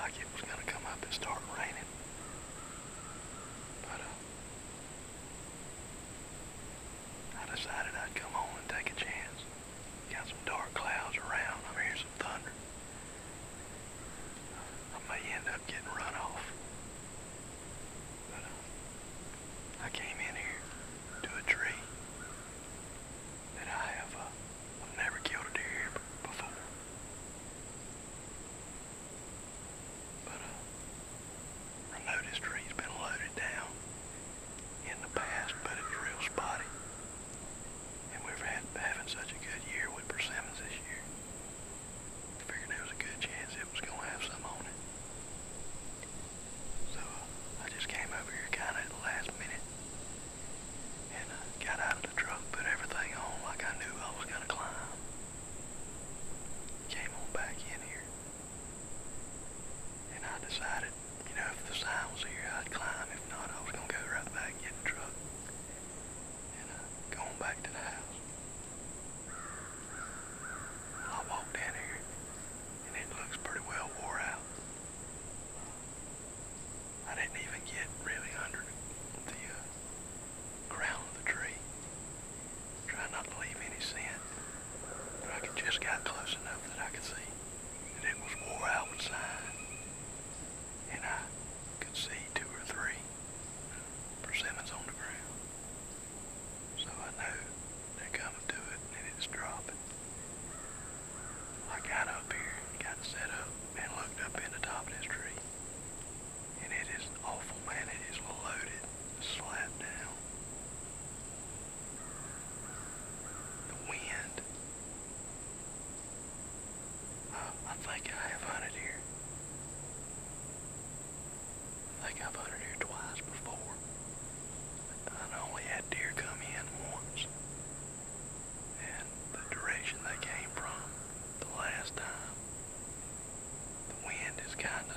like it was going to come up and start raining. But I decided I'd come on and take a chance. Got some dark clouds around. I'm hearing some thunder. I may end up getting run off. But I came in here to a tree that I've never killed a deer before. But I know this tree's been loaded down in the past, but it's real spotty. And we've having such a good year with persimmons this year. Figured there was a good chance it was going to have some on it. So I just came over here kind of at the last minute and got out of the truck, put everything on like I knew I was going to climb. Came on back in here. And I decided, if the sign was here, I'd climb. If not, I was going to go right back and get in the truck and go on back to the house. I walked in here, and it looks pretty well wore out. I didn't even get really under the ground of the tree. Trying not to leave any scent, but I just got close enough that I could see that it was wore out with sign. And I could see 2 or 3 persimmons on the ground. So I knew they're coming to it and it's dropping. I got up here, got set up, and looked up in the top of this tree. And it is awful, man. It is loaded, slapped down. The wind. I think I have hunted here. I think I've hunted here twice before. I only had deer come in once. And the direction they came from the last time, the wind is kind of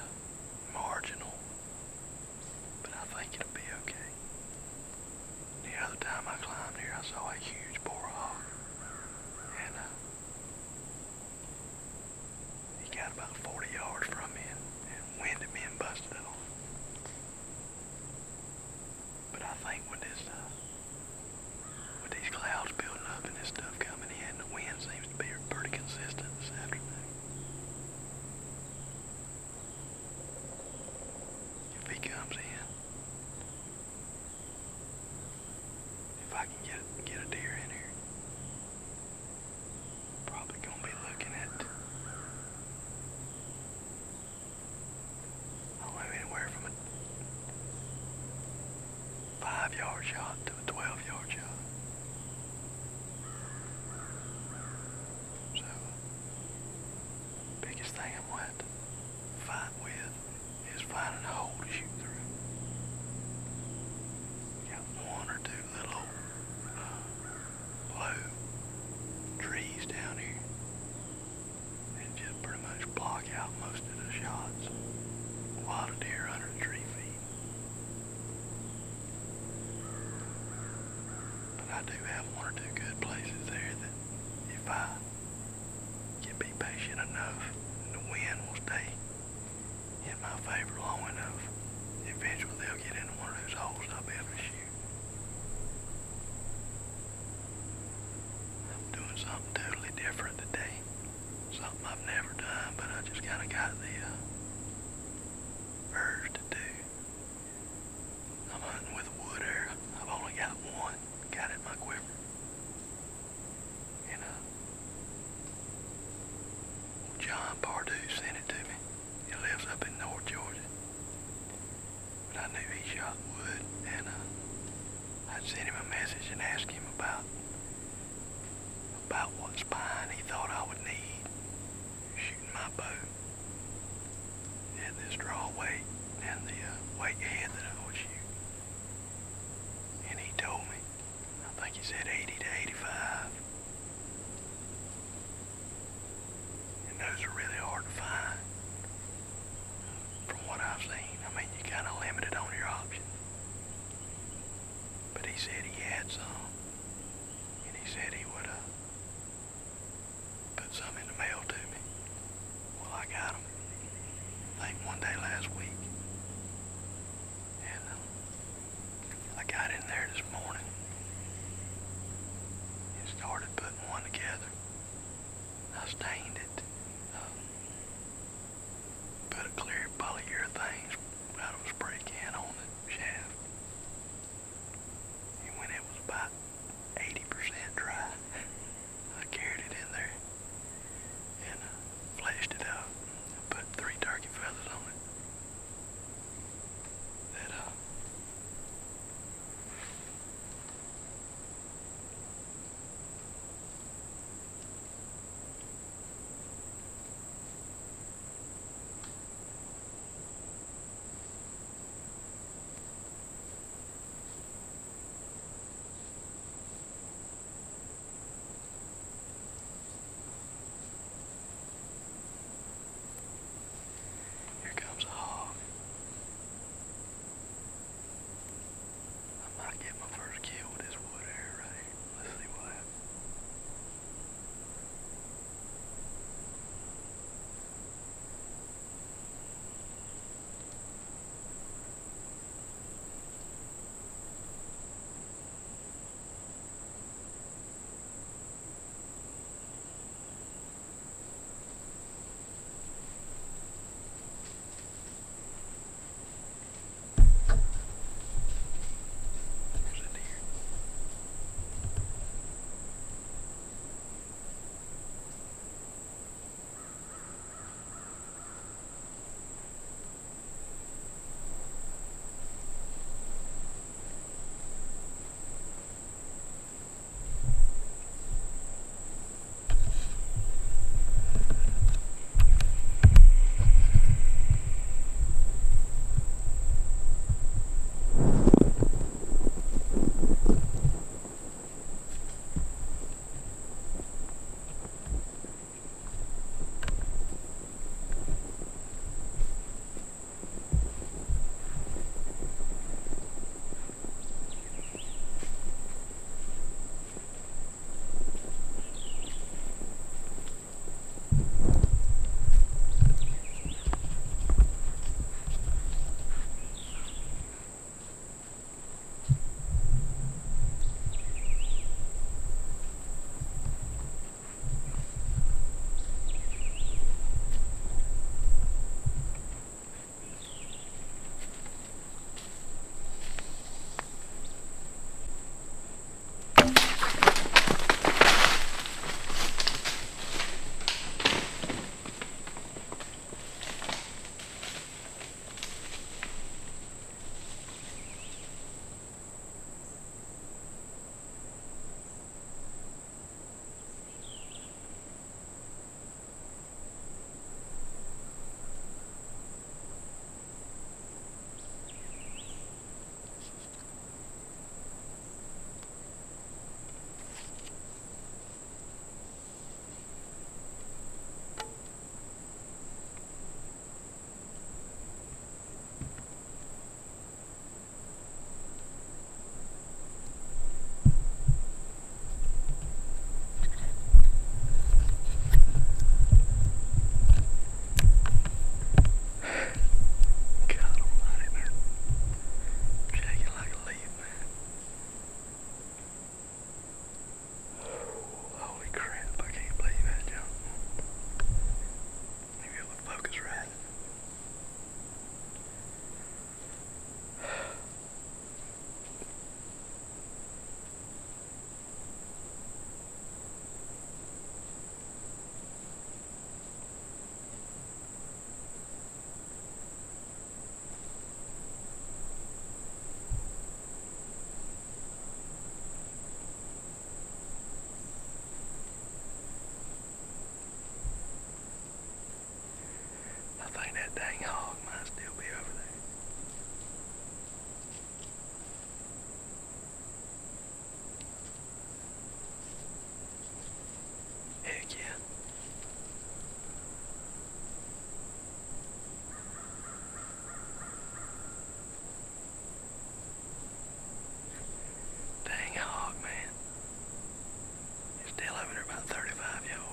marginal, but I think it'll be okay. The other time I climbed here, I saw a huge boar hog, and he got about 40 yards from me and winded me and busted it on. But I think with these clouds building up and this stuff coming in, the wind seems to be pretty consistent this afternoon. If he comes in, if I can get a deer in here, probably gonna be looking at, I don't know, anywhere from a 5-yard shot to a 12-yard shot. So, biggest thing I'm gonna have to fight with is finding a hole to shoot through. Got 1 or 2 little low trees down here that just pretty much block out most of the shots. A lot of deer under the tree feet. But I do have 1 or 2 good places there that if I can be patient enough, the wind will stay in my favor long enough. Eventually they'll get into one of those holes and I'll be able to shoot. I'm doing something totally different today. Something I've never done, but I just kind of got the urge to do. I'm hunting with a wood arrow. I've only got 1. Got it in my quiver. And John Pardue sent it to me. He lives up in North Georgia. But I knew he shot wood, and I'd sent him a message and asked him about what spine he thought I would need shooting my bow. And this draw weight and the weight head that I would shoot. And he told me, I think he said 80 to 85. And those are really hard to find. From what I've seen, I mean, you kind of limited on your options. But he said he had some. And he said he would put some in the mail to me. Well, I got them. think one day last week. And I got in there this morning and started putting one together. I stained it. Put a clear polyurethane out of a spray can on the shaft. And when it was about 80% dry, I carried it in there and fleshed it out. Put 3 turkey feathers on it. That here comes a hog. I might get my first kill with this wood arrow right here. Let's see what happens. There's a deer. God almighty, man. Shaking like a leaf, man. Holy crap, I can't believe that jump. Maybe it would focus right. I think that dang hog might still be over there. Heck yeah. Dang hog, man. He's still over there about 35 yards.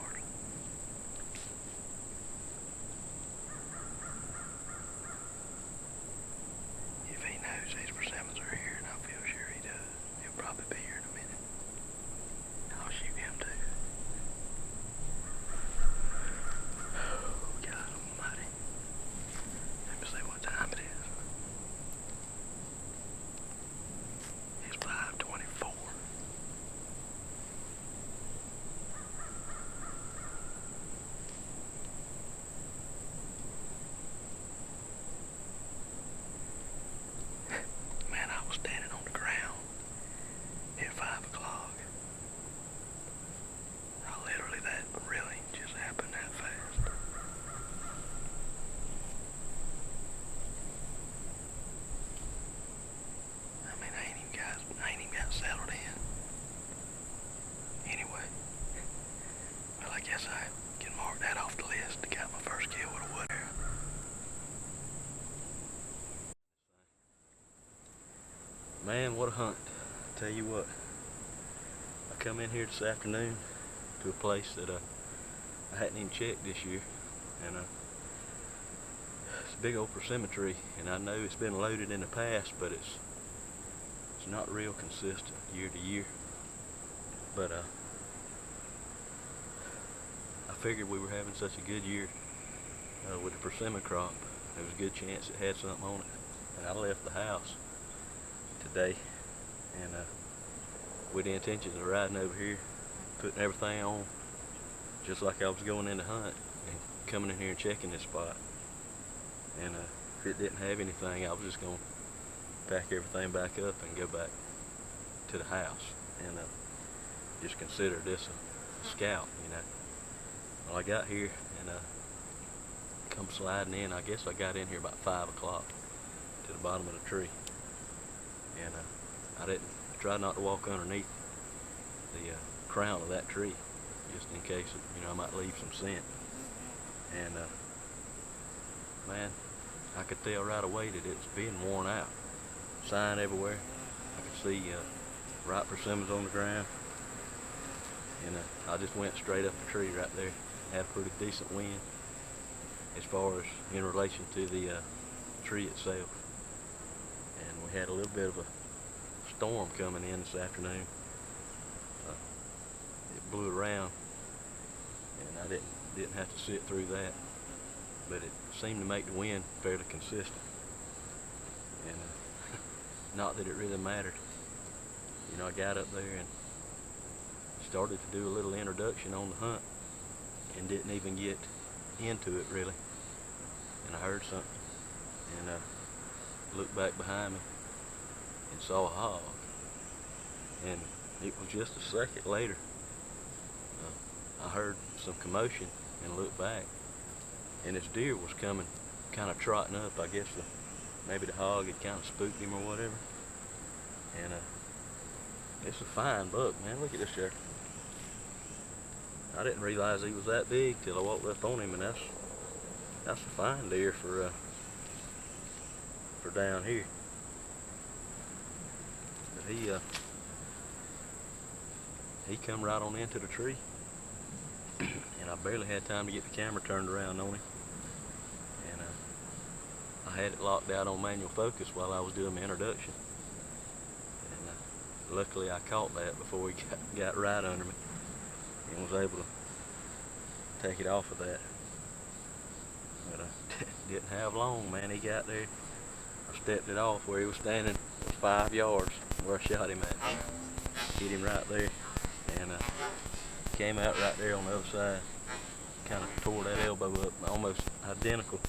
Man, what a hunt. Tell you what, I come in here this afternoon to a place that I hadn't even checked this year, and it's a big old persimmon tree, and I know it's been loaded in the past, but it's not real consistent year to year. But I figured we were having such a good year with the persimmon crop, there was a good chance it had something on it. And I left the house today, and with the intentions of riding over here, putting everything on, just like I was going in to hunt, and coming in here and checking this spot. And if it didn't have anything, I was just going to pack everything back up and go back to the house, and just consider this a scout, you know. Well, I got here and come sliding in. I guess I got in here about 5 o'clock to the bottom of the tree, and I tried not to walk underneath the crown of that tree, just in case, I might leave some scent. And man, I could tell right away that it was being worn out. Sign everywhere. I could see ripe persimmons on the ground, and I just went straight up the tree right there. Had a pretty decent wind as far as in relation to the tree itself, and we had a little bit of a storm coming in this afternoon. It blew around, and I didn't have to sit through that, but it seemed to make the wind fairly consistent, and not that it really mattered. I got up there and started to do a little introduction on the hunt, and didn't even get into it really, and I heard something, and looked back behind me and saw a hog, and it was just a second later I heard some commotion and looked back, and this deer was coming, kind of trotting up. I guess maybe the hog had kind of spooked him or whatever, and it's a fine buck, man. Look at this here. I didn't realize he was that big till I walked up on him, and that's a fine deer for down here. But he come right on into the tree, and I barely had time to get the camera turned around on him, and I had it locked out on manual focus while I was doing my introduction, and luckily I caught that before he got right under me, and was able to take it off of that. But I didn't have long, man. He got there. I stepped it off where he was standing 5 yards where I shot him at. Hit him right there, and came out right there on the other side. Kind of tore that elbow up, almost identical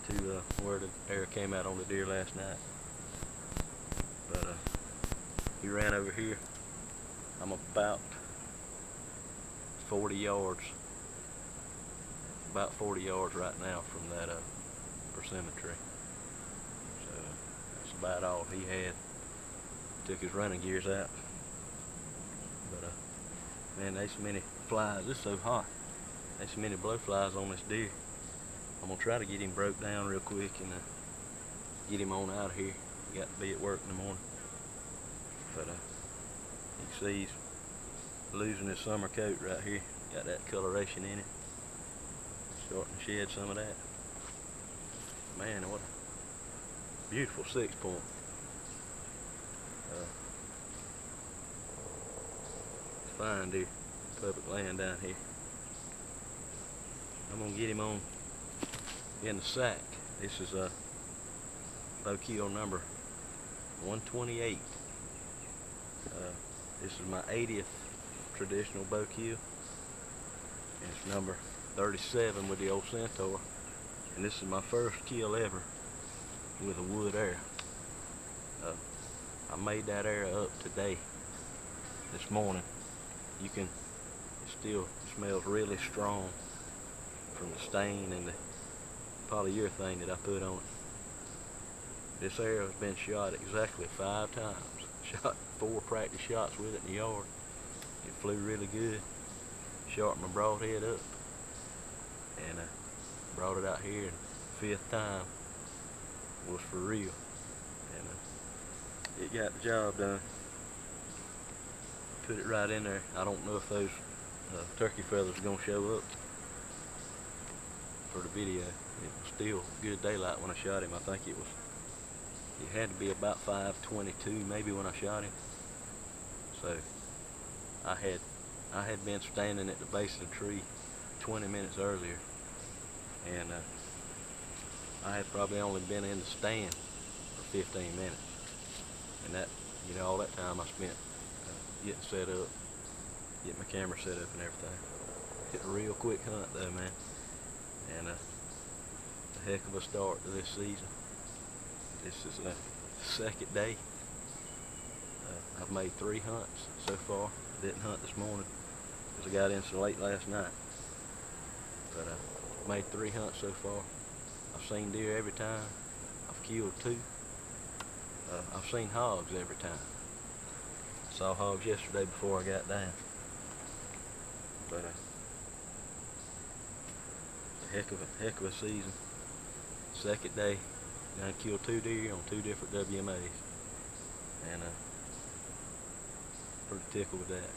to where the arrow came out on the deer last night. But he ran over here. I'm about 40 yards right now from that persimmon tree. So that's about all he had. Took his running gears out. But man, there's so many flies. It's so hot. There's so many blowflies on this deer. I'm gonna try to get him broke down real quick and get him on out of here. He got to be at work in the morning. But you can see he's losing his summer coat right here. Got that coloration in it. Starting to shed some of that. Man, what a beautiful 6-point. Fine deer, public land down here. I'm gonna get him on in the sack. This is bow kill number 128. This is my 80th traditional bow kill. And it's number 37 with the old Centaur. And this is my first kill ever with a wood arrow. I made that arrow up today, this morning. It still smells really strong from the stain and the polyurethane that I put on it. This arrow has been shot exactly 5 times. Shot 4 practice shots with it in the yard. It flew really good. Sharpened my broadhead up, and brought it out here, and 5th time was for real. And it got the job done. Put it right in there. I don't know if those turkey feathers are gonna show up for the video. It was still good daylight when I shot him. I think it had to be about 5:22 maybe when I shot him. So I had been standing at the base of the tree 20 minutes earlier, and I had probably only been in the stand for 15 minutes, and that, all that time I spent getting set up, getting my camera set up and everything. Hit a real quick hunt though, man, and a heck of a start to this season. This is the second day. I've made 3 hunts so far. Didn't hunt this morning because I got in so late last night, but I've made 3 hunts so far. I've seen deer every time. I've killed 2. I've seen hogs every time. Saw hogs yesterday before I got down. But it's a heck of a season. Second day, I killed 2 deer on 2 different WMAs, and pretty tickled with that.